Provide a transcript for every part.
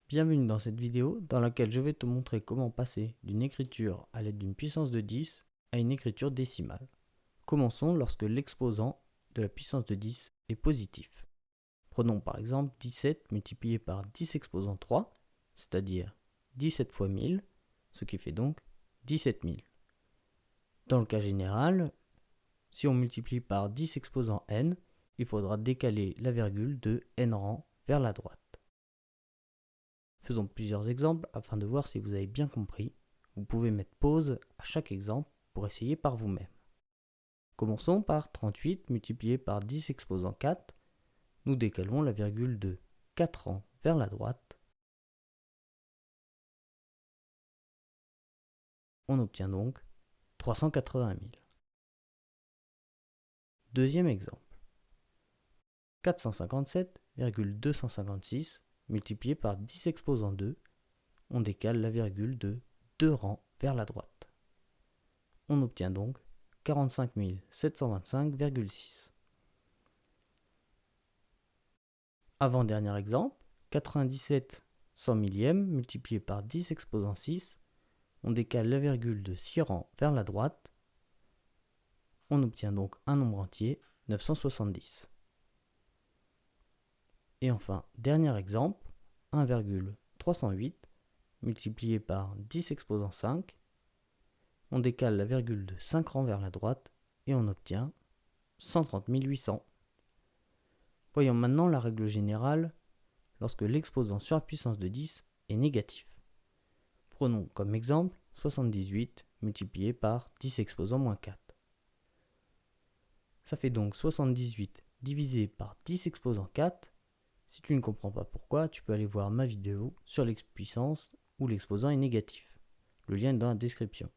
Bienvenue dans cette vidéo dans laquelle je vais te montrer comment passer d'une écriture à l'aide d'une puissance de 10 à une écriture décimale. Commençons lorsque l'exposant de la puissance de 10 est positif. Prenons par exemple 17 multiplié par 10 exposant 3, c'est-à-dire 17 fois 1000, ce qui fait donc 17 000. Dans le cas général, si on multiplie par 10 exposant n, il faudra décaler la virgule de n rang vers la droite. Faisons plusieurs exemples afin de voir si vous avez bien compris. Vous pouvez mettre pause à chaque exemple pour essayer par vous-même. Commençons par 38 multiplié par 10 exposant 4. Nous décalons la virgule de 4 rangs vers la droite. On obtient donc 380 000. Deuxième exemple. 457,256 multiplié par 10 exposant 2. On décale la virgule de 2 rangs vers la droite. On obtient donc 45 725,6. Avant-dernier exemple, 97 100 millième multiplié par 10 exposant 6. On décale la virgule de 6 rangs vers la droite. On obtient donc un nombre entier, 970. Et enfin, dernier exemple, 1,308 multiplié par 10 exposant 5. On décale la virgule de 5 rangs vers la droite et on obtient 130 800. Voyons maintenant la règle générale lorsque l'exposant sur la puissance de 10 est négatif. Prenons comme exemple 78 multiplié par 10 exposant moins 4. Ça fait donc 78 divisé par 10 exposant 4. Si tu ne comprends pas pourquoi, tu peux aller voir ma vidéo sur l'expuissance où l'exposant est négatif. Le lien est dans la description.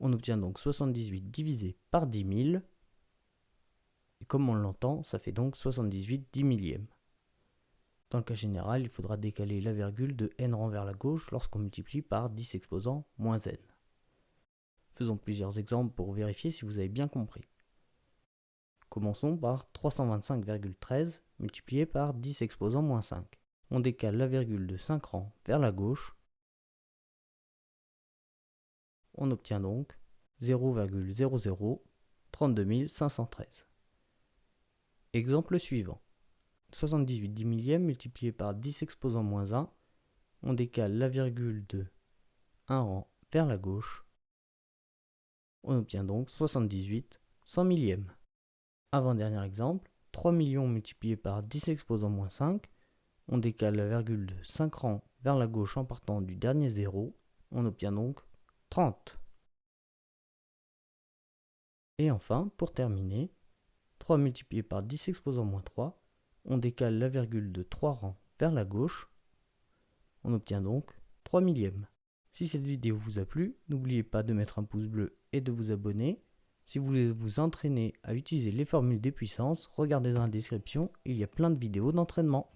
On obtient donc 78 divisé par 10 000. Et comme on l'entend, ça fait donc 78 10 millièmes. Dans le cas général, il faudra décaler la virgule de n rang vers la gauche lorsqu'on multiplie par 10 exposant moins n. Faisons plusieurs exemples pour vérifier si vous avez bien compris. Commençons par 325,13 multiplié par 10 exposant moins 5. On décale la virgule de 5 rangs vers la gauche. On obtient donc 0,0032 513. Exemple suivant. 78 10 millièmes multiplié par 10 exposant moins 1. On décale la virgule de 1 rang vers la gauche. On obtient donc 78 100 millièmes. Avant-dernier exemple, 3 millions multiplié par 10 exposant moins 5. On décale la virgule de 5 rangs vers la gauche en partant du dernier zéro. On obtient donc 30. Et enfin, pour terminer, 3 multiplié par 10 exposant moins 3. On décale la virgule de 3 rangs vers la gauche. On obtient donc 3 millièmes. Si cette vidéo vous a plu, n'oubliez pas de mettre un pouce bleu et de vous abonner. Si vous voulez vous entraîner à utiliser les formules des puissances, regardez dans la description, il y a plein de vidéos d'entraînement.